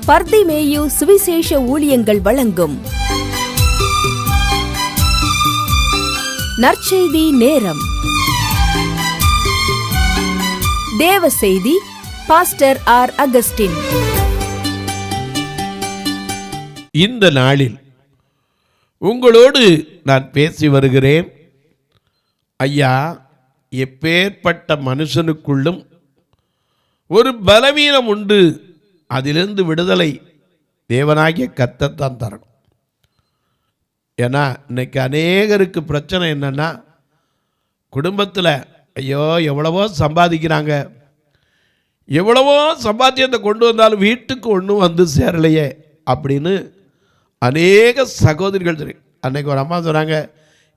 பர்திமேயு சுவிசேஷ ஊழியங்கள் வழங்கும் நற்செய்தி நேரம். தேவ செய்தி பாஸ்டர் ஆர். அகஸ்டின். இந்த நாளில் உங்களோடு நான் பேசி வருகிறேன். ஐயா, எப்பேற்பட்ட மனுஷனுக்குள்ளும் ஒரு பலவீனம் உண்டு, அதிலிருந்து விடுதலை தேவனாகிய கர்த்தர் தரணும். ஏன்னா இன்னைக்கு அநேகருக்கு பிரச்சனை என்னன்னா, குடும்பத்தில் ஐயோ எவ்வளவோ சம்பாதிக்கிறாங்க, எவ்வளவோ சம்பாத்தியத்தை கொண்டு வந்தாலும் வீட்டுக்கு ஒன்றும் வந்து சேரலையே அப்படின்னு அநேக சகோதரிகள் தெரியும். அன்னைக்கு ஒரு அம்மா சொன்னாங்க,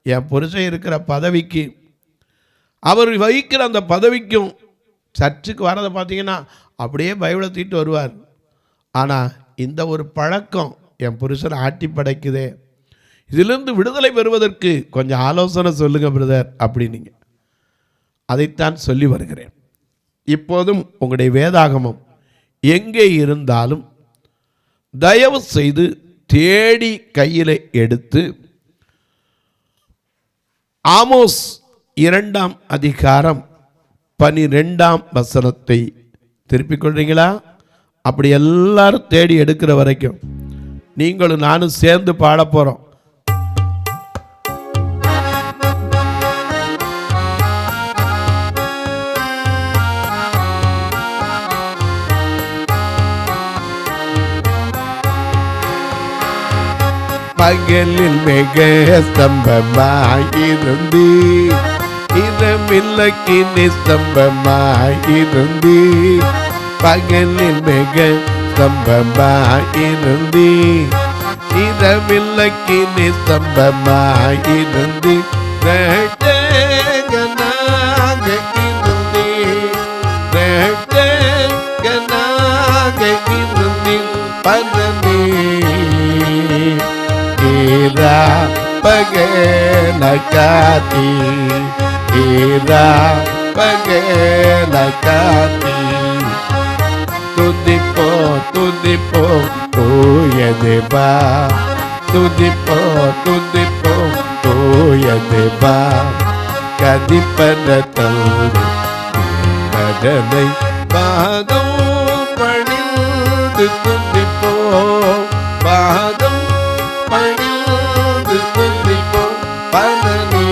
என் புருஷன் இருக்கிற பதவிக்கு அவர் வகிக்கிற அந்த பதவிக்கும் சர்ச்சுக்கு வரதை பார்த்தீங்கன்னா அப்படியே பைபிளை தூக்கிட்டு வருவார். ஆனால் இந்த ஒரு பழக்கம் என் புருஷனை ஆட்டி படைக்குதே, இதிலிருந்து விடுதலை பெறுவதற்கு கொஞ்சம் ஆலோசனை சொல்லுங்கள் பிரதர் அப்படின்னீங்க. அதைத்தான் சொல்லி வருகிறேன். இப்போதும் உங்களுடைய வேதாகமம் எங்கே இருந்தாலும் தயவு செய்து தேடி கையில் எடுத்து ஆமோஸ் 2ஆம் அதிகாரம் 12ஆம் வசனத்தை திருப்பிக் கொள்றீங்களா? அப்படி எல்லாரும் தேடி எடுக்கிற வரைக்கும் நீங்களும் நானும் சேர்ந்து பாட போறோம். பகலில் மிக ஸ்தம்பமாயிருந்து இரவில்லக்கி நிஸ்தம்பமாயிருந்து, பகலில் மிக ஸ்தம்பமாயிருந்து இரவில்லக்கி நிஸ்தம்பமாயிருந்து, இரட்சகனாக இருந்து இரட்சகனாக இருந்து பதனே ஈரா பகலகாதி ஈரா பகலகாதி துதிப்போ துதிப்போ தூய தேவா, துதிப்போ துதிப்போ தூய தேவா, கதிப்பன தோடு கடனை பாதம் பணிந்து துதிப்போ, பாதம் பணிந்து துதிப்போ பதனே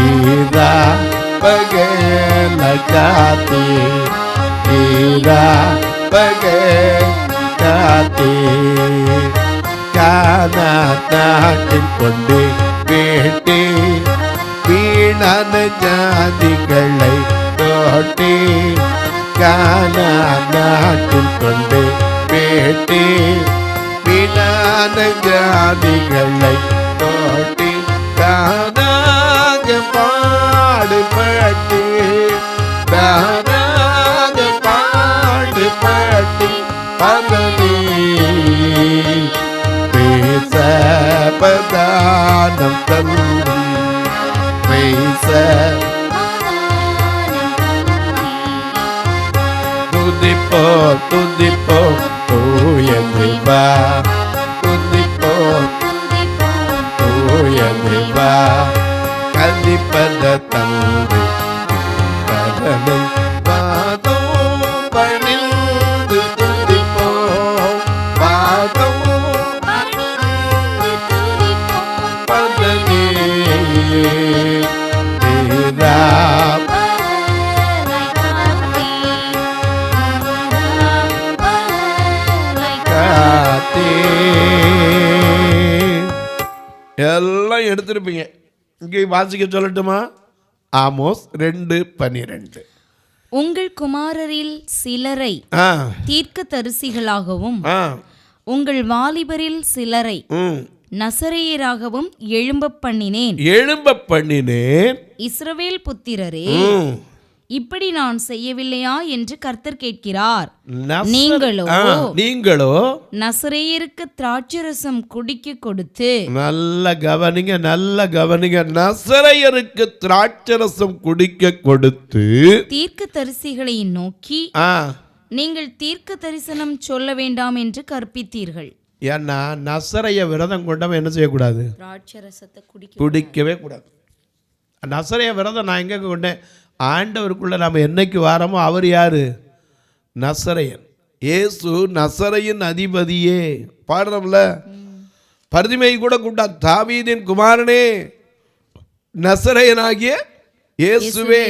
ஈரா பகலகாதி ஈரா பகலகாதி. கானா நாட்டில் கொண்டு வேட்டே வீணான ஜாதிகளை தோட்டே, கானா நாட்டில் கொண்டு வேட்டே வீணான ஜாதிகளை தோட்டி, தானாக பாடுபட்டு தானாக பாடுபட்டு பதனே பேச பதானம் தந்து பேச துதிப்போ துதிப்போ தூய தேவா, துதிப்போ தூய தேவா, கதிப்பத தந்து கடனை பாதம் பணிந்து துதிப்போ, பாதம் பதனே ஈரா எல்லாம் எடுத்திருப்பீங்க. இங்கே வாசிக்க சொல்லட்டுமா? ஆமோஸ் 2:12. உங்கள் குமாரரில் சிலரை தீர்க்கதரிசிகளாகவும் உங்கள் வாலிபரில் சிலரை நசரேயராகவும் எழும்ப பண்ணினேன். இஸ்ரவேல் புத்திரரே, இப்படி நான் செய்யவில்லையா என்று கர்த்தர் கேட்கிறார். நீங்களோ நசரேயருக்கு திராட்சரசம் குடிக்க கொடுத்து, நல்ல கவனிங்க, நசரேயருக்கு திராட்சரசம் குடிக்க கொடுத்து தீர்க்கதரிசிகளை நோக்கி நீங்கள் தீர்க்க தரிசனம் சொல்ல வேண்டாம் என்று கற்பித்தீர்கள். ஏன்னா நசரைய விரதம் கொண்டவன் என்ன செய்யக்கூடாது? திராட்சரசத்தை குடிக்கவே கூடாது. நசரைய விரதம் நான் எங்கே கொண்டேன்? ஆண்டவருக்குள்ளே நாம் என்னைக்கு வாரமோ அவர் யார்? நசரையன். இயேசு நசரையின் அதிபதியே. பாடுறோம்ல, பரிதிமை கூட கூட்டா, தாவீதின் குமாரனே நசரையனாகிய இயேசுவே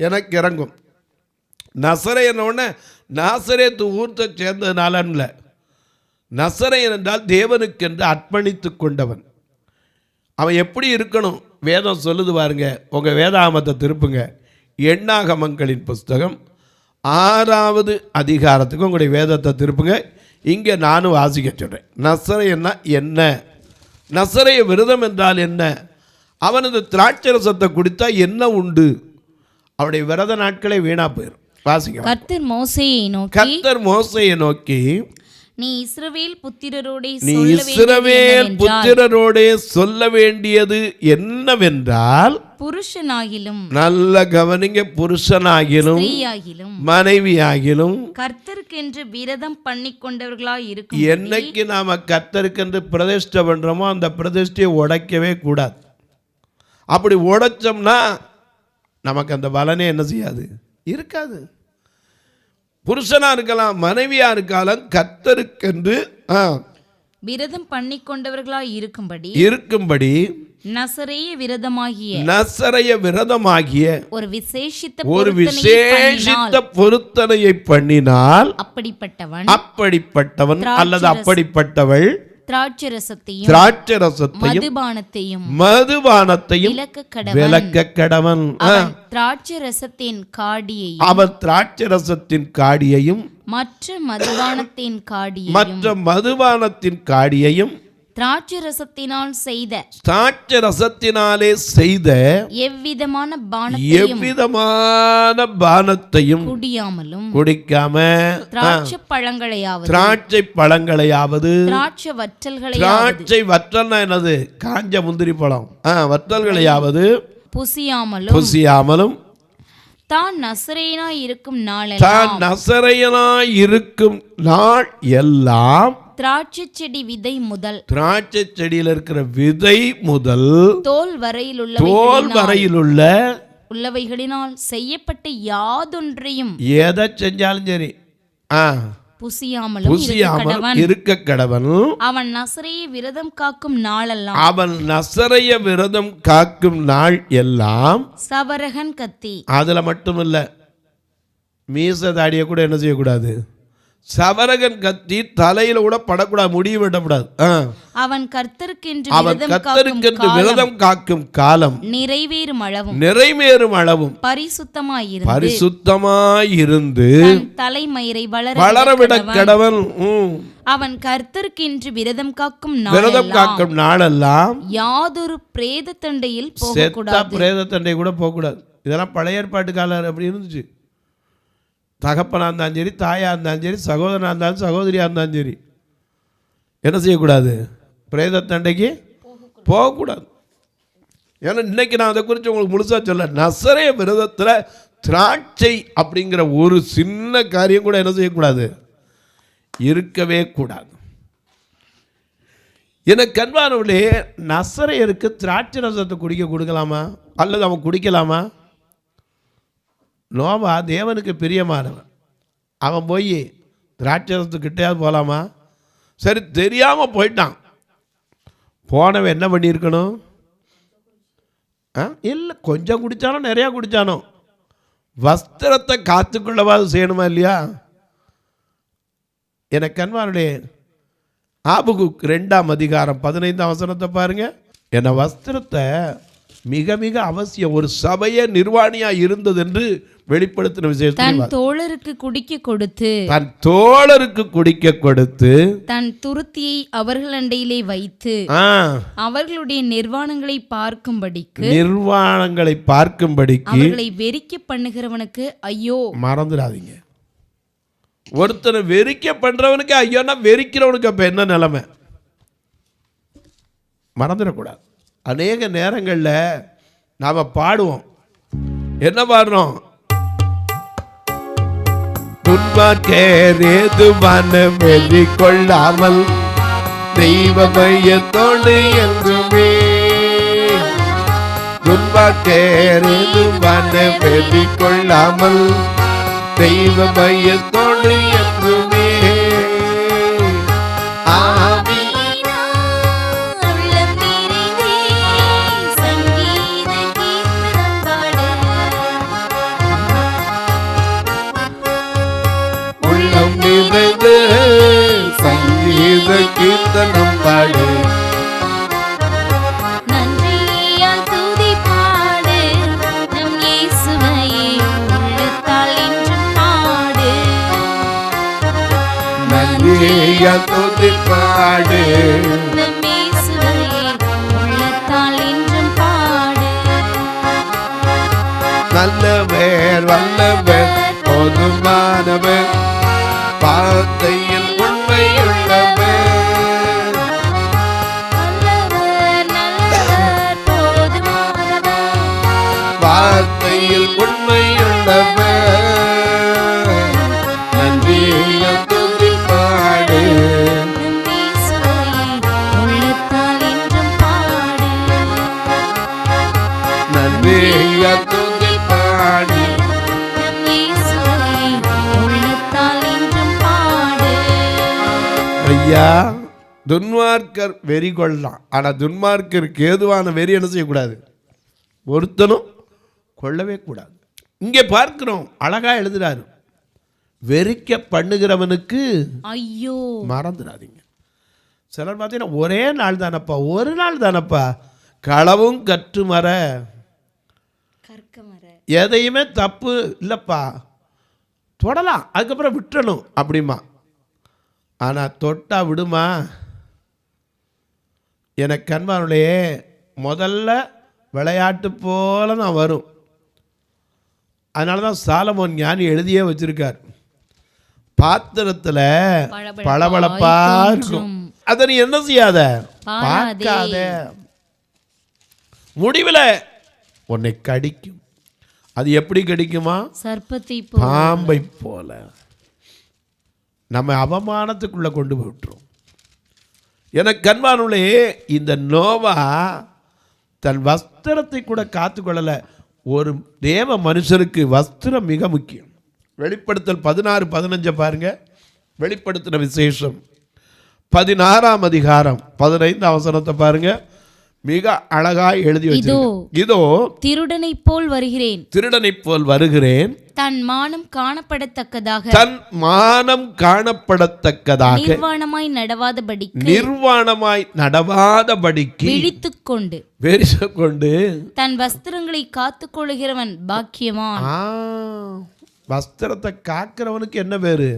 எனக்கு இறங்கும். நசரையனோட நாசரேத்து ஊர்த்தை சேர்ந்ததுனால இல்லை. நசரையன் என்றால் தேவனுக்கென்று அர்ப்பணித்து கொண்டவன். அவன் எப்படி இருக்கணும்? வேதம் சொல்லுது பாருங்க. உங்கள் வேதாகமத்தை திருப்புங்க. எண்ணாகமங்களின் புஸ்தகம் 6வது அதிகாரத்துக்கு உங்களுடைய வேதத்தை திருப்புங்க. இங்கே நானும் வாசிக்க சொல்கிறேன். நசரையன்னா என்ன? நசரைய விரதம் என்றால் என்ன? அவனது திராட்சரசத்தை குடித்தா என்ன உண்டு? அவருடைய விரத நாட்களே வீணா போயிடும். வாசிக்க. கர்த்தர் மோசேயை நோக்கி நீ இஸ்ரவேல் புத்திரரோடே சொல்ல வேண்டியது என்னவென்றால், புருஷனாகிலும், நல்ல கவனிங்க, புருஷனாகிலும் மனைவியாகிலும் கர்த்தருக்கென்று விரதம் பண்ணி கொண்டவர்களாய் இருக்கும். என்னைக்கு நாம கர்த்தருக்கென்று பிரதிஷ்டை பண்றோமோ அந்த பிரதிஷ்டையை உடைக்கவே கூடாது. அப்படி உடைச்சோம்னா நமக்கு அந்த பலனே என்ன செய்யாது? இருக்காது. புருஷனா இருக்கலாம், மனைவியா இருக்கலாம், கர்த்தருக்கென்று விரதம் பண்ணி கொண்டவர்களாய் இருக்கும்படி நசரேய விரதமாகிய ஒரு விசேஷித்த பொருத்தனையை பண்ணினால் அப்படிப்பட்டவன் அல்லது அப்படிப்பட்டவள் திராட்சரசத்தையும் மதுபானத்தையும் விலக்க கடவன். அவன் திராட்சரசத்தின் காடியையும் மற்ற மதுபானத்தின் காடியையும் திராட்சரசத்தினாலே செய்த எவ்விதமான பானத்தையும் குடிக்காம திராட்சை பழங்களையாவது திராட்சை வற்றல்னா என்னது? காஞ்ச முந்திரி பழம். வற்றல்களையாவது புசியாமலும் தான் நசரேயனாய் இருக்கும் நாள் எல்லாம் திராட்சை செடி விதை முதல், திராட்சை செடியில் இருக்கிற விதை முதல் தோல் வரையிலுள்ள உள்ளவைகளினால் செய்யப்பட்ட யாதொன்றையும் எதை செஞ்சாலும் சரி புசியாமலும் இருக்க கடவன். அவன் நசரேய விரதம் காக்கும் நாள் எல்லாம் சவரகன் கத்தி. அதுல மட்டுமில்ல, மீச தாடிய கூட என்ன செய்யக்கூடாது? சவரகன் கத்தி தலையில கூட படக்கூடாது, முடிவு விடக்கூடாது. அவன் கர்த்தருக்கென்று விரதம் காக்கும் காலம் நிறைவேறும் அளவும் பரிசுத்தமாயிருந்து தலைமயிரை வளரவிட கடவன். அவன் கர்த்தருக்கென்று விரதம் காக்கும் நாளெல்லாம் யாதொரு பிரேத தண்டையில் பிரேத தண்டை கூட போகக்கூடாது. இதெல்லாம் பழைய ஏற்பாட்டு காலம் அப்படி இருந்துச்சு. தகப்பனாக இருந்தாலும் சரி, தாயாக இருந்தாலும் சரி, சகோதரனாக இருந்தாலும் சகோதரியாக இருந்தாலும் சரி, என்ன செய்யக்கூடாது? பிரேத தண்டைக்கு போகக்கூடாது. ஏன்னா இன்னைக்கு நான் அதை குறித்து உங்களுக்கு முழுசாக சொல்ல. நசரேய விரதத்தில் திராட்சை அப்படிங்கிற ஒரு சின்ன காரியம் கூட என்ன செய்யக்கூடாது? இருக்கவே கூடாது. எனக்கு கண்பானவர்களே, நசரேயருக்கு திராட்சை ரசத்தை குடிக்க கொடுக்கலாமா அல்லது அவன் குடிக்கலாமா? நோவா தேவனுக்கு பிரியமானவன். அவன் போய் திராட்சரசத்துக்கிட்டையாவது போகலாமா? சரி, தெரியாமல் போயிட்டான். போனவன் என்ன பண்ணியிருக்கணும்? இல்லை, கொஞ்சம் குடித்தானோ நிறையா குடித்தானோ வஸ்திரத்தை காத்துக்கொள்ளவாது செய்யணுமா இல்லையா? எனக்கு அன்பானுடைய ஆபகுக் 2ஆம் அதிகாரம் 15ஆம் வசனத்தை பாருங்க. என்ன வஸ்திரத்தை மிக மிக அவசியம். ஒரு சபைய நிர்வாணியா இருந்தது என்று வெளிப்படுத்தின விசேஷம். தன் தோழருக்கு குடிக்க கொடுத்து தன் துருத்தியை அவர்கள் அண்டையிலே வைத்து அவர்களுடைய நிர்வாணங்களை பார்க்கும்படிக்கு அவர்களை வெறிக்க பண்ணுகிறவனுக்கு ஐயோ. மறந்துடாதீங்க, ஒருத்தனை வெறிக்க பண்றவனுக்கு ஐயோன்னா வெறிக்கிறவனுக்கு அப்ப என்ன நிலைமை? மறந்துடக்கூடாது. அநேக நேரங்களில் நாம் பாடுவோம். என்ன பாடுறோம்? துன்பார்க்கேர் ஏதுவான வெறி கொள்ளாமல் தெய்வ மையத்தோடு என்றுமே. துன்பார்க்கேர் ஏதுவான வெறி கொள்ளாமல் தெய்வ மையத்தோடு என்றுமே. சங்கீத கீர்த்தனம் பாடு, நன்றியால் துதி பாடு, நம் இயேசுவையே உள்ளத்தால் என்றும் பாடு. நன்றியால் துதி பாடு, நம் இயேசுவையே உள்ளத்தால் என்றும் பாடு. நல்லவர் வல்லவர் போதுமானவர், வார்த்தையில் உண்மையுள்ளவர். நல்லவர் நல்லவர் போதுமானவர், வார்த்தையில் உண்மையுள்ளவர். நன்றியால் துதி பாடு, நம் இயேசுவையே உள்ளத்தால் என்றும் பாடு. நன்றியால் துதி பாடு. நம் இயேசுவையே உள்ளத்தால் என்றும் பாடு. ஐயா, துன்மார்க்கர் வெறி கொள்ளலாம், ஆனால் துன்மார்க்கருக்கு ஏதுவான வெறி என்ன செய்யக்கூடாது, ஒருத்தனும் கொள்ளவே கூடாது. இங்கே பார்க்கிறோம், அழகா எழுதுறாரு, வெறிக்க பண்ணுகிறவனுக்கு ஐயோ. மறந்துடாதீங்க. சிலர் பார்த்தீங்கன்னா ஒரே நாள் தானப்பா, ஒரு நாள் தானப்பா, களவும் கற்று மர கற்கமர எதையுமே தப்பு இல்லைப்பா, தொடலாம், அதுக்கப்புறம் விட்டுறணும் அப்படிமா. ஆனால் தொட்டா விடுமா? எனக்கு அன்பானுடைய முதல்ல விளையாட்டு போல தான் வரும். அதனால தான் சாலமோன் ஞானி எழுதியே வச்சிருக்கார், பாத்திரத்தில் பளபளப்பா இருக்கும், அதை நீ என்ன செய்யாத, பார்க்காத, முடிவில் உன்னை கடிக்கும். அது எப்படி கடிக்குமா? சர்ப்பத்தை பாம்பை போல நம்ம அவமானத்துக்குள்ள கொண்டு போய் விட்டுரும். எனக்கு அன்பானுள்ளே, இந்த நோவா தன் வஸ்திரத்தை கூட காத்துக்கொள்ளல. ஒரு தேவ மனுஷருக்கு வஸ்திரம் மிக முக்கியம். வெளிப்படுத்தல் 16:15 பாருங்க. வெளிப்படுத்தின விசேஷம் 16ஆம் அதிகாரம் 15 வசனத்தை பாருங்க. மிக அழகாய் எழுதி வச்சிருக்கேன். இதோ திருடனை போல் வருகிறேன், திருடனை போல் வருகிறேன், தன் மானம் காணப்படத்தக்கதாக, தன் மானம் காணப்படத்தக்கதாக, நிர்வாணமாய் நடவாதபடிக்கு, நிர்வாணமாய் நடவாதபடிக்கு விழித்துக்கொண்டு வெறிச்சுக்கொண்டு தன் வஸ்திரங்களை காத்துக்கொள்கிறவன் பாக்கியவான். வஸ்திரத்தை காக்கிறவனுக்கு என்ன பேரு?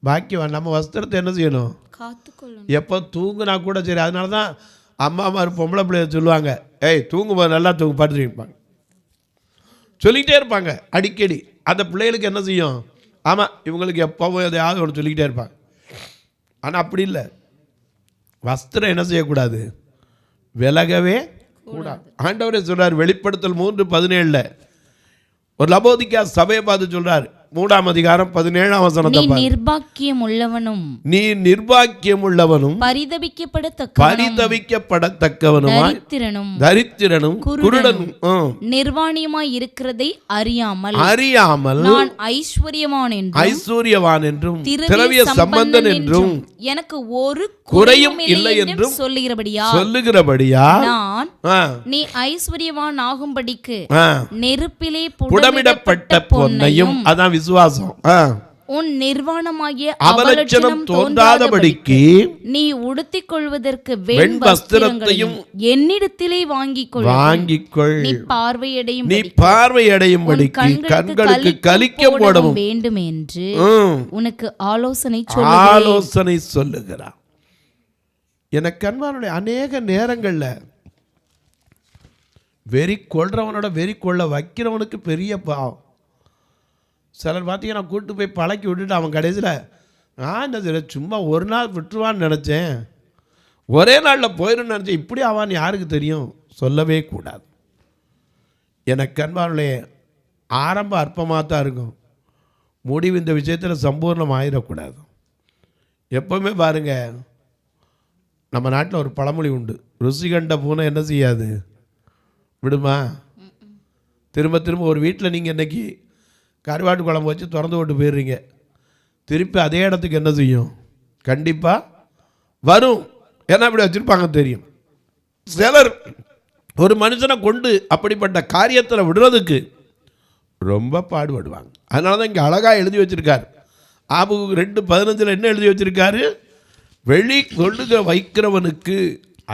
பாக்கியவான். நம்ம வஸ்திரத்தை என்ன செய்யணும்? காத்துக்கொள்ளணும். எப்போ தூங்குனா கூட சரி. அதனால தான் அம்மாமார் பொம்பளை பிள்ளைய சொல்லுவாங்க, ஏய் தூங்கும்போது நல்லா தூங்கு, படுத்துருப்பாங்க, சொல்லிக்கிட்டே இருப்பாங்க அடிக்கடி. அந்த பிள்ளைகளுக்கு என்ன செய்யும்? ஆமாம், இவங்களுக்கு எப்போவும் எதையாவது ஒன்று சொல்லிக்கிட்டே இருப்பாங்க. ஆனால் அப்படி இல்லை, வஸ்திரம் என்ன செய்யக்கூடாது, விலகவே கூடாது. ஆண்டவரே சொல்கிறார் வெளிப்படுத்தல் 3:17 ஒரு லபோதிக்கா சபையை பார்த்து சொல்றார். 3ஆம் அதிகாரம் 17ஆம் வசனத்தை பாருங்க. நீ நிர்பாக்கியம் உள்ளவனும், நீ நிர்பாக்கியம் உள்ளவனும், பரிதபிக்கப்படத்தக்கவனுமாய், தரித்திரனும் குருடனும் நிர்வாணியமாய் இருக்கிறதை அறியாமல் நான் ஐஸ்வர்யவான் என்றும் திரவிய சம்பந்தன் என்றும் எனக்கு ஒரு குறையும் இல்லை என்றும் சொல்லுகிறபடியா நான் நீ ஐஸ்வர்யவான் ஆகும்படிக்கு நெருப்பிலே புடமிடப்பட்ட பொன்னையும், அதான் விசுவாசம், உன் நிர்வாணமாகிய அவலட்சணம் தோன்றாதபடிக்கு நீ உடுத்திக் கொள்வதற்கு வெண் வஸ்திரத்தையும் என்னிடத்திலே வாங்கிக்கொள். நீ பார்வையடையும்படிக்கு கண்களுக்கு கலிக்க போடவும் வேண்டும் என்று உனக்கு ஆலோசனை சொல்லுகிறார். எனக்கு அன்பானுடைய அநேக நேரங்கள்ல வெறி கொள்றவனோட வெறி கொள்ள வைக்கிறவனுக்கு பெரிய பாவம். சிலர் பார்த்தீங்கன்னா கூட்டு போய் பழக்கி விட்டுட்டு அவன் கடைசியில் நான் என்ன சும்மா ஒரு நாள் விட்டுருவான்னு நினச்சேன், ஒரே நாளில் போயிடுன்னு நினச்சேன், இப்படி ஆவான்னு யாருக்கு தெரியும்? சொல்லவே கூடாது. எனக்கு அன்பானுடைய ஆரம்ப அற்பமாக தான் இருக்கும், முடிவு இந்த விஷயத்தில் சம்பூர்ணம் ஆயிடக்கூடாது. எப்போவுமே பாருங்கள், நம்ம நாட்டில் ஒரு பழமொழி உண்டு, ருசி கண்ட பூனை என்ன செய்யாது, விடுமா? திரும்ப திரும்ப ஒரு வீட்டில் நீங்கள் இன்றைக்கி கருவாட்டு குழம்பு வச்சு திறந்து விட்டு போயிடுறீங்க, திருப்பி அதே இடத்துக்கு என்ன செய்யும்? கண்டிப்பாக வரும். ஏன்னா இப்படி வச்சுருப்பாங்க தெரியும். சிலர் ஒரு மனுஷனை கொண்டு அப்படிப்பட்ட காரியத்தில் விடுறதுக்கு ரொம்ப பாடுபடுவாங்க. அதனால தான் இங்கே அழகாக எழுதி வச்சுருக்கார். ஆபகு 2:15 என்ன எழுதி வச்சுருக்காரு? வெளி கொள்ளுக வைக்கிறவனுக்கு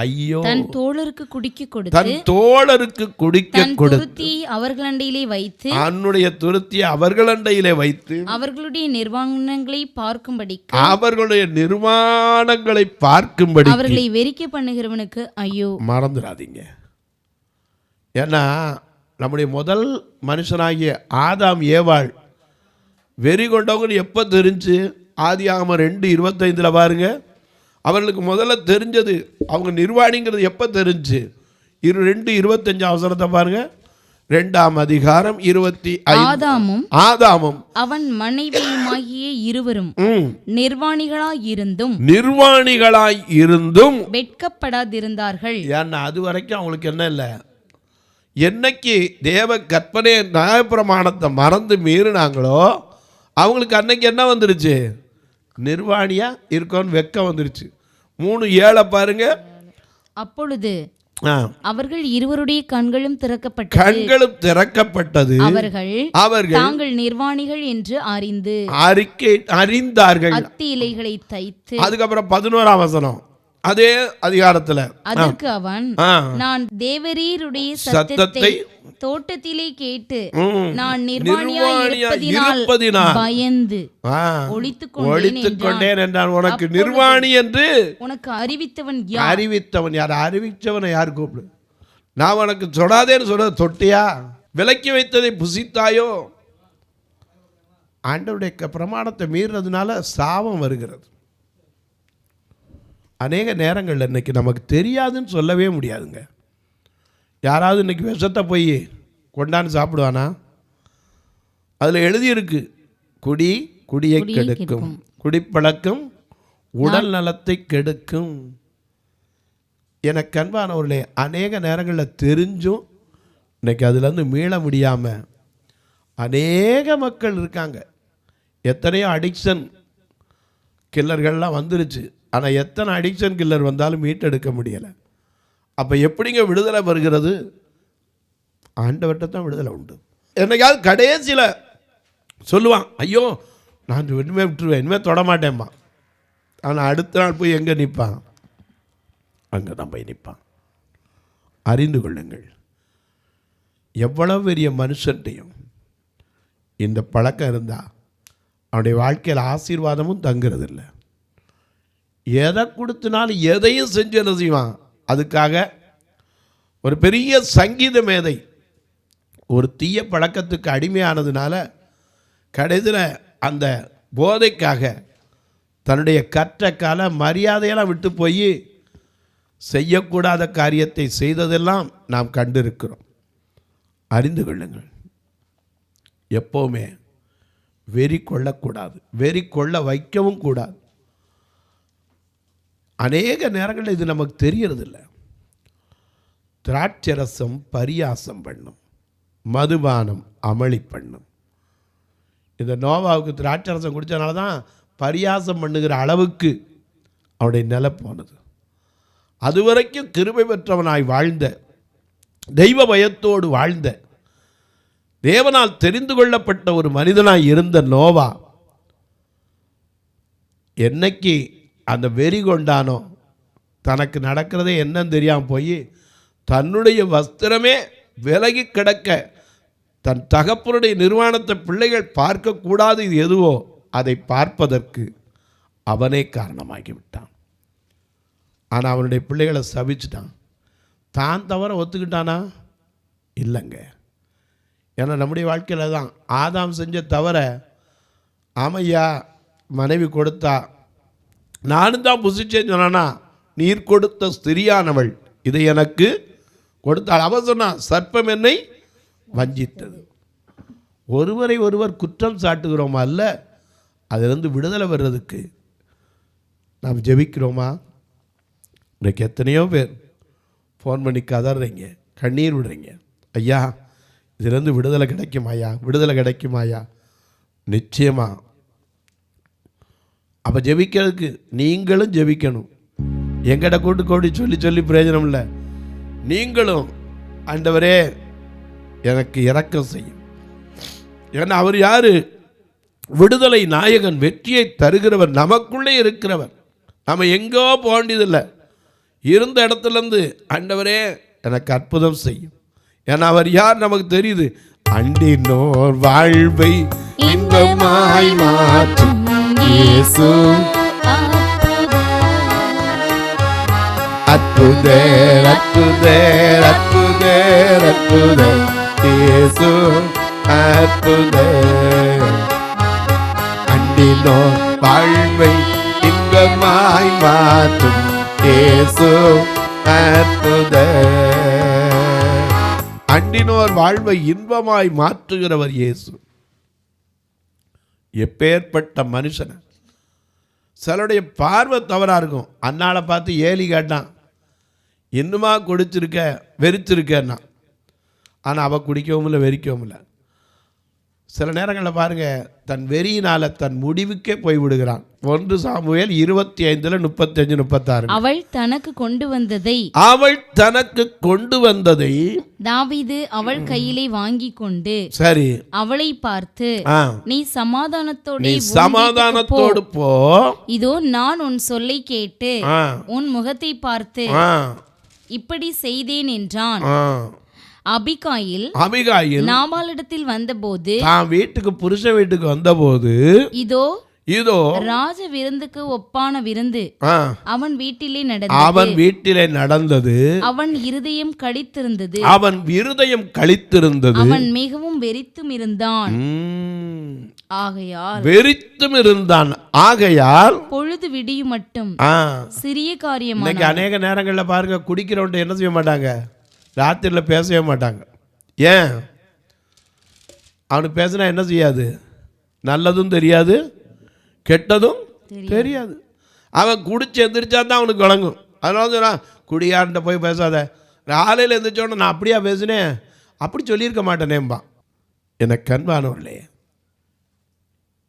ஐயோ, தன் தோழருக்கு குடிக்க கொடுத்து, தன் தோழருக்கு குடிக்க கொடுத்து, அவர்களண்டையிலே வைத்து, தன்னுடைய துருத்தியை அவர்களண்டையிலே வைத்து, அவர்களுடைய நிர்வாணங்களை பார்க்கும்படி, அவர்களுடைய நிர்வாணங்களை பார்க்கும்படி அவர்களை வெறிக்க பண்ணுகிறவனுக்கு ஐயோ. மறந்துடாதீங்க. ஏன்னா நம்முடைய முதல் மனுஷனாகிய ஆதாம் ஏவாள் வெறி கொண்டவங்க எப்போ தெரிஞ்சு? ஆதியாகமம் 2:25 பாருங்க. அவர்களுக்கு முதல்ல தெரிஞ்சது அவங்க நிர்வாணிங்கிறது எப்போ தெரிஞ்சு? 2:25 அவசரத்தை பாருங்க. 2ஆம் அதிகாரம் 25. ஆதாமும் அவன் மனைவியுமாகிய இருவரும் நிர்வாணிகளாய் இருந்தும் வெட்கப்படாதிருந்தார்கள். ஏன்னா அது வரைக்கும் அவங்களுக்கு என்ன இல்லை, என்னைக்கு தேவ கற்பனை நியாயப்பிரமாணத்தை மறந்து மீறினாங்களோ அவங்களுக்கு அன்னைக்கு என்ன வந்துருச்சு? நிர்வாணியா இருக்கோன்னு வெக்கம் வந்துருச்சு. 3:7 பாருங்க. அப்பொழுது அவர்கள் இருவருடைய கண்களும் திறக்கப்பட்டது, அவர்கள் தாங்கள் நிர்வாணிகள் என்று அறிந்தார்கள். அத்தி இலைகளை தைத்து. அதுக்கப்புறம் 11ஆம் வசனம் அதே அதிகாரத்துல, அதற்கு அவன், நான் தேவரீருடைய சத்தத்தை தோட்டத்திலே கேட்டு நான் நிர்வாணியாய் பயந்து ஒளித்துக்கொண்டேன் என்றான். உனக்கு நிர்வாணி என்று உனக்கு அறிவித்தவன் யார்? அறிவித்தவனை யார் கூப்பிடு? நான் உனக்கு சொடாதேன்னு சொல்ற தொட்டியா? விலக்கி வைத்ததை புசித்தாயோ? ஆண்டவருடைய பிரமாணத்தை மீறினதுனால சாபம் வருகிறது. அநேக நேரங்கள் இன்றைக்கி நமக்கு தெரியாதுன்னு சொல்லவே முடியாதுங்க. யாராவது இன்றைக்கி விஷத்தை போய் கொண்டாந்து சாப்பிடுவானா? அதில் எழுதியிருக்கு, குடியை கெடுக்கும், குடிப்பழக்கம் உடல் நலத்தை கெடுக்கும். எனக்கு அன்பானவர்களே, அநேக நேரங்களில் தெரிஞ்சும் இன்றைக்கி அதுலேருந்து மீள முடியாமல் அநேக மக்கள் இருக்காங்க. எத்தனையோ அடிக்ஷன் கில்லர்கள்லாம் வந்துருச்சு. ஆனால் எத்தனை அடிக்ஷன் கில்லர் வந்தாலும் மீட்டெடுக்க முடியலை. அப்போ எப்படிங்க விடுதலை வருகிறது? ஆண்டவர்கிட்ட தான் விடுதலை உண்டு. என்னைக்காவது கடைசியில் சொல்லுவான், ஐயோ நான் இனிமேல் விட்டுருவேன், இனிமேல் தொடமாட்டேம்மா. ஆனால் அடுத்த நாள் போய் எங்கே நிற்பான்? அங்கே தான் போய் நிற்பான். அறிந்து கொள்ளுங்கள், எவ்வளவு பெரிய மனுஷன்ட்டையும் இந்த பழக்கம் இருந்தால் அவனுடைய வாழ்க்கையில் ஆசீர்வாதமும் தங்குறதில்லை. எதை கொடுத்தினாலும் எதையும் செஞ்சு என்ன செய்வான்? அதுக்காக ஒரு பெரிய சங்கீத மேதை ஒரு தீய பழக்கத்துக்கு அடிமையானதுனால கடைசியில் அந்த போதைக்காக தன்னுடைய கற்ற கால மரியாதையெல்லாம் விட்டு போய் செய்யக்கூடாத காரியத்தை செய்ததெல்லாம் நாம் கண்டிருக்கிறோம். அறிந்து கொள்ளுங்கள், எப்போவுமே வெறி கொள்ளக்கூடாது, வெறி கொள்ள வைக்கவும் கூடாது. அநேக நேரங்களில் இது நமக்கு தெரியறதில்லை. திராட்சரசம் பரியாசம் பண்ணும், மதுபானம் அமளி பண்ணும். இந்த நோவாவுக்கு திராட்சரசம் குடித்தனால தான் பரியாசம் பண்ணுகிற அளவுக்கு அவனுடைய நிலை போனது. அதுவரைக்கும் கிருபை பெற்றவனாய் வாழ்ந்த, தெய்வ பயத்தோடு வாழ்ந்த, தேவனால் தெரிந்து கொள்ளப்பட்ட ஒரு மனிதனாய் இருந்த நோவா என்னைக்கு அந்த வெறி கொண்டானோ, தனக்கு நடக்கிறதே என்னன்னு தெரியாமல் போய் தன்னுடைய வஸ்திரமே விலகி கிடக்க, தன் தகப்பனுடைய நிர்வாணத்தை பிள்ளைகள் பார்க்கக்கூடாது இது எதுவோ அதை பார்ப்பதற்கு அவனே காரணமாகிவிட்டான். ஆனால் அவனுடைய பிள்ளைகளை சபிச்சிட்டான். தான் தவிர ஒத்துக்கிட்டானா? இல்லைங்க. ஏன்னா நம்முடைய வாழ்க்கையில் தான் ஆதாம் செஞ்ச தவிர, ஆமையா மனைவி கொடுத்தா நானும் தான் புசிச்சேன்னு சொன்னானா, நீர் கொடுத்த ஸ்திரியானவள் இதை எனக்கு கொடுத்தாள். அவன் சொன்னான், சர்ப்பம் என்னை வஞ்சித்தது. ஒருவரை ஒருவர் குற்றம் சாட்டுகிறோமா? அல்ல, அதிலிருந்து விடுதலை வர்றதுக்கு நாம் ஜெபிக்கிறோமா? இன்றைக்கு எத்தனையோ பேர் ஃபோன் பண்ணி கதறீங்க, கண்ணீர் விடுறீங்க, ஐயா இதிலிருந்து விடுதலை கிடைக்குமாயா, விடுதலை கிடைக்குமாயா? நிச்சயமா. அப்போ ஜெபிக்கிறதுக்கு நீங்களும் ஜெபிக்கணும். எங்கிட்ட கூட்டு கோடி சொல்லி சொல்லி பிரயோஜனம் இல்லை. நீங்களும் ஆண்டவரே எனக்கு இரக்கம் செய்யும். ஏன்னா அவர் யாரு? விடுதலை நாயகன், வெற்றியை தருகிறவர், நமக்குள்ளே இருக்கிறவர். நம்ம எங்கோ போண்டியதில்லை, இருந்த இடத்துலேருந்து ஆண்டவரே எனக்கு அற்புதம் செய்யும். ஏன்னா அவர் யார் நமக்கு தெரியுது. அண்டினோர் வாழ்வை இன்பமாய் மாற்றும் இயேசு அற்புதர் அற்புதர் அற்புதர் அற்புதர் இயேசு அற்புதர். அண்டினோர் வாழ்வை இன்பமாய் மாற்றும் இயேசு அற்புதர். அண்டினோர் வாழ்வை இன்பமாய் மாற்றுகிறவர் இயேசு. எப்பேற்பட்ட மனுஷனை! சிலருடைய பார்வை தவறாக இருக்கும். அண்ணாளை பார்த்து ஏலி கேட்டான், இன்னுமா குடிச்சிருக்க, வெறிச்சிருக்கன்னா. ஆனால் அவள் குடிக்கவும் இல்லை, வெறிக்கவும் இல்லை. சில நேரங்களில் பாருங்கள், தன் வெறியினால் தன் முடிவுக்கே போய்விடுகிறான். 1 சாமுவேல் 25:35-36. அவள் தனக்கு கொண்டு வந்ததை தாவீது அவள் கையிலே வாங்கி கொண்டு சரி அவளை பார்த்து, நீ சமாதானத்தோடு போ, இதோ நான் உன் சொல்லை கேட்டு உன் முகத்தை பார்த்து இப்படி செய்தேன் என்றான். அபிகாயில் நாபாலிடத்தில் வந்தபோது, வீட்டுக்கு புருஷ வீட்டுக்கு வந்தபோது, இதோ ராஜ விருந்துக்கு ஒப்பான விருந்து அவன் வீட்டிலே நடந்தது. அவன் இருதயம் களித்திருந்தது. அவன் மிகவும் வெறித்தும் இருந்தான். ஆகையால் பொழுது விடியும் மட்டும் சிறிய காரியம். அநேக நேரங்களில் பாருங்க, குடிக்கிறவன்ட்ட என்ன செய்ய மாட்டாங்க, ராத்திரியில் பேசவே மாட்டாங்க. ஏன்? அவனுக்கு பேசினா என்ன செய்யாது? நல்லதும் தெரியாது, கெட்டதும் தெரியாது. அவன் குடிச்சு எந்திரிச்சா தான் அவனுக்கு வழங்கும். அதனால சொன்னான், குடியார்கிட்ட போய் பேசாத. காலையில் எந்திரிச்சோன்னா நான் அப்படியா பேசினேன், அப்படி சொல்லியிருக்க மாட்டேனேம்பா. எனக்கு அன்பானவர்களே,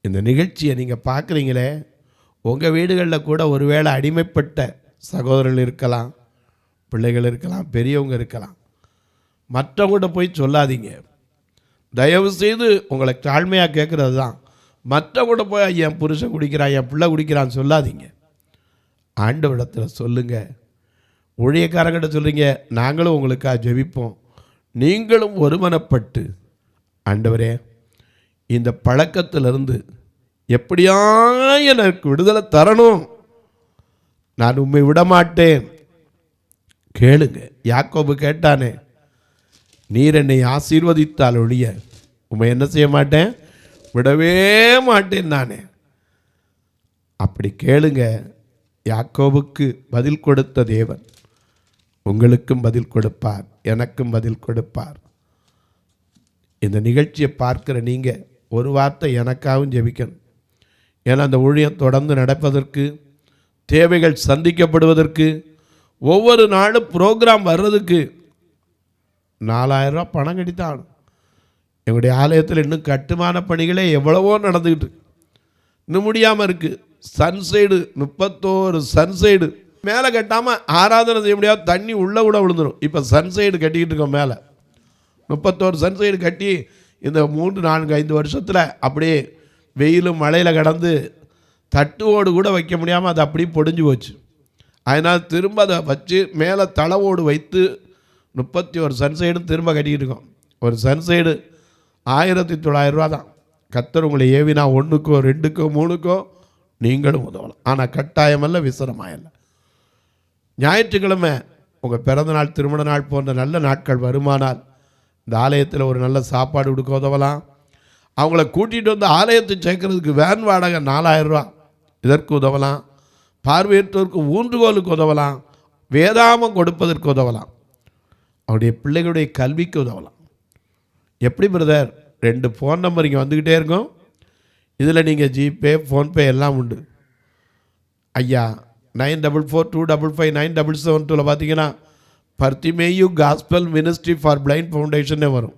இந்த நிகழ்ச்சியை நீங்கள் பார்க்குறீங்களே, உங்கள் வீடுகளில் கூட ஒருவேளை அடிமைப்பட்ட சகோதரர்கள் இருக்கலாம், பிள்ளைகள் இருக்கலாம், பெரியவங்க இருக்கலாம். மற்றவங்கள்ட்ட போய் சொல்லாதீங்க. தயவு செய்து உங்களை தாழ்மையாக கேட்குறது தான். மற்றவங்கள்ட்ட போய் என் புருஷன் குடிக்கிறான், என் பிள்ளை குடிக்கிறான்னு சொல்லாதீங்க. ஆண்டவரிடத்தில் சொல்லுங்கள். ஊழியக்காரங்கிட்ட சொல்கிறீங்க, நாங்களும் உங்களுக்காக ஜெபிப்போம். நீங்களும் ஒருமனப்பட்டு, ஆண்டவரே இந்த பழக்கத்திலிருந்து எப்படியா எனக்கு விடுதலை தரணும், நான் உண்மை விடமாட்டேன். கேளுங்க. யாக்கோபு கேட்டானே, நீர் என்னை ஆசீர்வதித்தால் ஒழிய உண்மை என்ன செய்ய மாட்டேன், விடவே மாட்டேன் நானே. அப்படி கேளுங்க. யாக்கோபுக்கு பதில் கொடுத்த தேவன் உங்களுக்கும் பதில் கொடுப்பார், எனக்கும் பதில் கொடுப்பார். இந்த நிகழ்ச்சியை பார்க்கிற நீங்கள் ஒரு வார்த்தை எனக்காகவும் ஜெபிக்கணும். ஏன்னா அந்த ஊழியம் தொடர்ந்து நடப்பதற்கு, தேவைகள் சந்திக்கப்படுவதற்கு, ஒவ்வொரு நாளும் ப்ரோக்ராம் வர்றதுக்கு 4000 ரூபா பணம் கட்டித்தான். எங்களுடைய ஆலயத்தில் இன்னும் கட்டுமான பணிகளே எவ்வளவோ நடந்துக்கிட்டு இன்னும் முடியாமல் இருக்குது. சன்சைடு 31 சன்சைடு மேலே கட்டாமல் ஆராதனை செய்ய முடியாது, தண்ணி உள்ளே கூட விழுந்துடும். இப்போ சன்சைடு கட்டிக்கிட்டு இருக்கோம். மேலே 31 சன்சைடு கட்டி இந்த 3, 4, 5 வருஷத்தில் அப்படியே வெயிலும் மழையில் கடந்து தட்டுவோடு கூட வைக்க முடியாமல் அது அப்படியே பொடிஞ்சு போச்சு. அதனால் திரும்ப அதை வச்சு மேலே தளவோடு வைத்து 31 சன்சைடும் திரும்ப கட்டிக்கிட்டு இருக்கோம். ஒரு சன்சைடு 1900 ரூபா தான். கர்த்தர் உங்களை ஏவினா 1க்கோ 2க்கோ 3க்கோ நீங்களும் உதவலாம். ஆனால் கட்டாயமல்ல, விசனமாயல்ல. ஞாயிற்றுக்கிழமை உங்கள் பிறந்த நாள், திருமண நாள் போன்ற நல்ல நாட்கள் வருமானால் இந்த ஆலயத்தில் ஒரு நல்ல சாப்பாடு கொடுக்க உதவலாம். அவங்கள கூட்டிகிட்டு வந்து ஆலயத்தை சேர்க்கறதுக்கு வேன் வாடகை 4000 ரூபா, இதற்கு உதவலாம். பார்வையற்றோருக்கு ஊன்றுகோலுக்கு உதவலாம். வேதாமம் கொடுப்பதற்கு உதவலாம். அவருடைய பிள்ளைகளுடைய கல்விக்கு உதவலாம். எப்படி பிரதர்? 2 ஃபோன் நம்பர் இங்கே வந்துக்கிட்டே இருக்கும். இதில் நீங்கள் ஜிபே, ஃபோன்பே எல்லாம் உண்டு. ஐயா 9442559772 பார்த்தீங்கன்னா Bartimaeus gospel ministry for blind ஃபவுண்டேஷனே வரும்.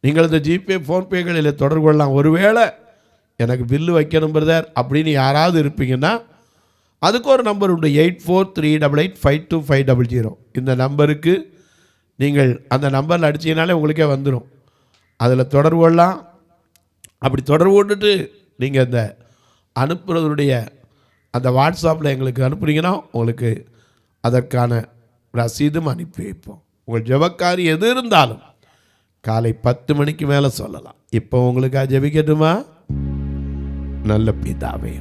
நீங்கள் இந்த ஜிபே, ஃபோன்பேகளில் தொடர்பு கொள்ளலாம். ஒருவேளை எனக்கு பில்லு வைக்கணும் பிரதர் அப்படின்னு யாராவது இருப்பீங்கன்னா அதுக்கு ஒரு நம்பர் உண்டு, 8438852500. இந்த நம்பருக்கு நீங்கள் அந்த நம்பரில் அடிச்சிங்கனாலே உங்களுக்கே வந்துடும். அதில் தொடர்பு கொள்ளலாம். அப்படி தொடர்பு கொண்டுட்டு நீங்கள் இந்த அனுப்புறதுடைய அந்த வாட்ஸ்அப்பில் எங்களுக்கு அனுப்புனீங்கன்னா உங்களுக்கு அதற்கான ரசீதும் அனுப்பி வைப்போம். உங்கள் ஜெபக்காரி எது இருந்தாலும் காலை 10 மணிக்கு மேலே சொல்லலாம். இப்போ உங்களுக்காக ஜெபிக்கட்டுமா? நல்ல பிதாவே,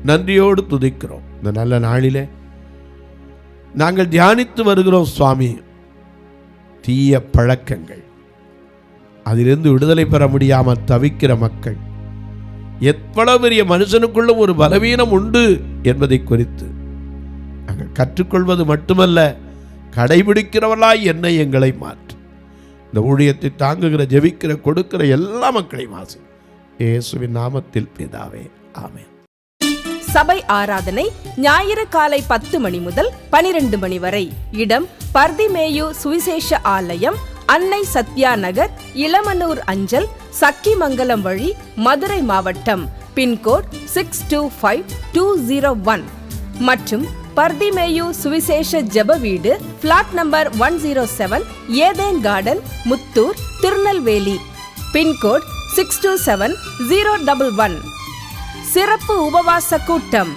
நன்றியோடு துதிக்கிறோம். இந்த நல்ல நாளிலே நாங்கள் தியானித்து வருகிறோம் சுவாமி. தீய பழக்கங்கள், அதிலிருந்து விடுதலை பெற முடியாமல் தவிக்கிற மக்கள், எவ்வளவு பெரிய மனுஷனுக்குள்ளும் ஒரு பலவீனம் உண்டு என்பதை குறித்து நாங்கள் கற்றுக்கொள்வது மட்டுமல்ல, கடைபிடிக்கிறவர்களாய் என்னை எங்களை மாற்று. இந்த ஊழியத்தை தாங்குகிற, ஜெபிக்கிற, கொடுக்கிற எல்லா மக்களையும் ஆசி இயேசுவின் நாமத்தில் பிதாவே, ஆமென். சபை ஆராதனை ஞாயிறு காலை 10 மணி முதல் 12 மணி வரை. இடம் பர்திமேயு சுவிசேஷ ஆலயம், அன்னை சத்யா நகர், இளமனூர் அஞ்சல், சக்கிமங்கலம் வழி, மதுரை மாவட்டம். பின்கோட் 625201 மற்றும் பர்திமேயு சுவிசேஷ ஜெப வீடு, flat number 107, Eden garden, Muthur, Tirunelveli. Pin code 627011. சிறப்பு உபவாச கூட்டம்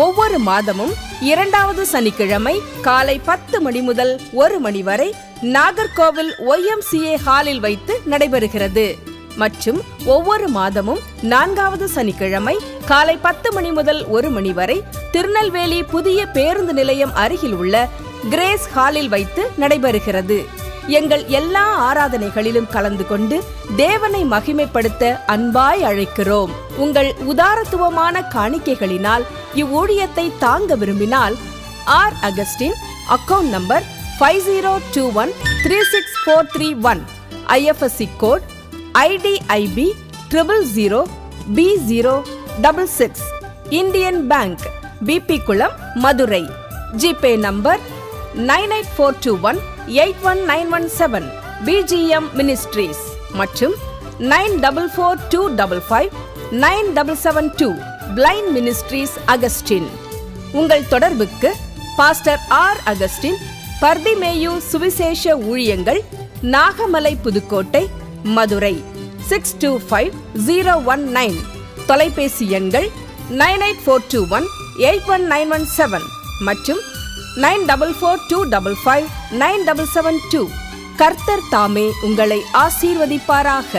ஒவ்வொரு மாதமும் 2வது சனிக்கிழமை காலை 10 மணி முதல் 1 மணி வரை நாகர்கோவில் YMCA ஹாலில் வைத்து நடைபெறுகிறது. மற்றும் ஒவ்வொரு மாதமும் 4வது சனிக்கிழமை காலை 10 மணி முதல் 1 மணி வரை திருநெல்வேலி புதிய பேருந்து நிலையம் அருகில் உள்ள கிரேஸ் ஹாலில் வைத்து நடைபெறுகிறது. எங்கள் எல்லா ஆராதனைகளிலும் கலந்து கொண்டு தேவனை மகிமைப்படுத்த அன்பாய் அழைக்கிறோம். உங்கள் உதாரத்துவமான காணிக்கைகளினால் இவ்வூழியத்தை தாங்க விரும்பினால் R Augustine, account number 5021364331, IFSC code IDIB 000B066, Indian bank, BP Kulam, Madurai. GPay number 9842181917, BGM ministries மற்றும் 9442559772, பிளைண்ட் மினிஸ்ட்ரீஸ் அகஸ்டின். உங்கள் தொடர்புக்கு பாஸ்டர் ஆர் அகஸ்டின், பர்திமேயு சுவிசேஷ ஊழியங்கள், நாகமலை, புதுக்கோட்டை, மதுரை 625019. தொலைபேசி எண்கள் 9842181917 மற்றும் 9442559772. கர்த்தர் தாமே உங்களை ஆசீர்வதிப்பாராக.